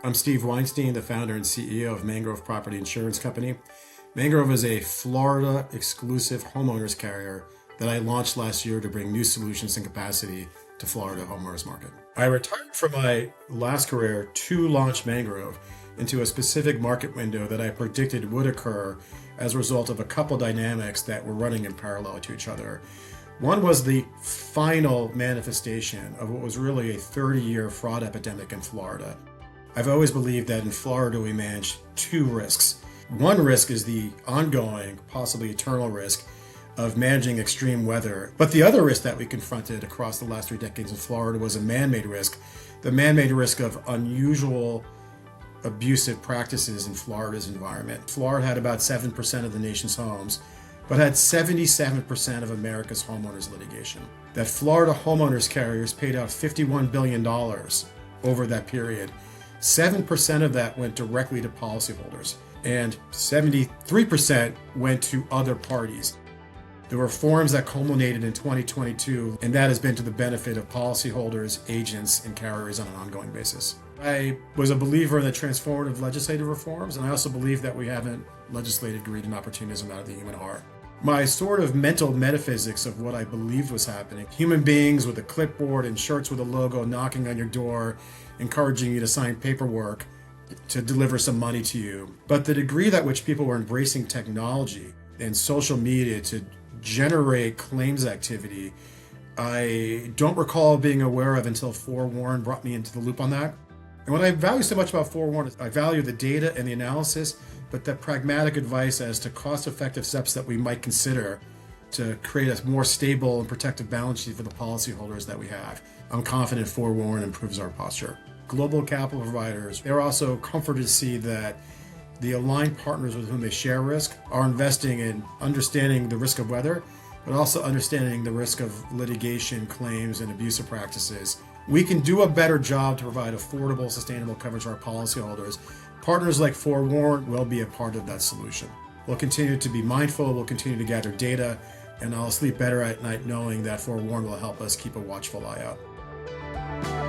I'm Steve Weinstein, the founder and CEO of Mangrove Property Insurance Company. Mangrove is a Florida exclusive homeowners carrier that I launched last year to bring new solutions and capacity to Florida homeowners market. I retired from my last career to launch Mangrove into a specific market window that I predicted would occur as a result of a couple dynamics that were running in parallel to each other. One was the final manifestation of what was really a 30-year fraud epidemic in Florida. I've always believed that in Florida we manage two risks. One risk is the ongoing, possibly eternal risk of managing extreme weather. But the other risk that we confronted across the last 3 decades in Florida was a man-made risk, the man-made risk of unusual abusive practices in Florida's environment. Florida had about 7% of the nation's homes, but had 77% of America's homeowners litigation. That Florida homeowners carriers paid out $51 billion over that period. 7% of that went directly to policyholders, and 73% went to other parties. There were reforms that culminated in 2022, and that has been to the benefit of policyholders, agents, and carriers on an ongoing basis. I was a believer in the transformative legislative reforms, and I also believe that we haven't legislated greed and opportunism out of the human heart. My sort of mental metaphysics of what I believed was happening, human beings with a clipboard and shirts with a logo knocking on your door, encouraging you to sign paperwork to deliver some money to you. But the degree at which people were embracing technology and social media to generate claims activity, I don't recall being aware of until Forewarn brought me into the loop on that. And what I value so much about Forewarn is I value the data and the analysis, but the pragmatic advice as to cost-effective steps that we might consider to create a more stable and protective balance sheet for the policyholders that we have. I'm confident Forewarn improves our posture. Global capital providers, they're also comforted to see that the aligned partners with whom they share risk are investing in understanding the risk of weather, but also understanding the risk of litigation, claims, and abusive practices. We can do a better job to provide affordable, sustainable coverage to our policyholders. Partners like Forewarn will be a part of that solution. We'll continue to be mindful, we'll continue to gather data, and I'll sleep better at night knowing that Forewarn will help us keep a watchful eye out.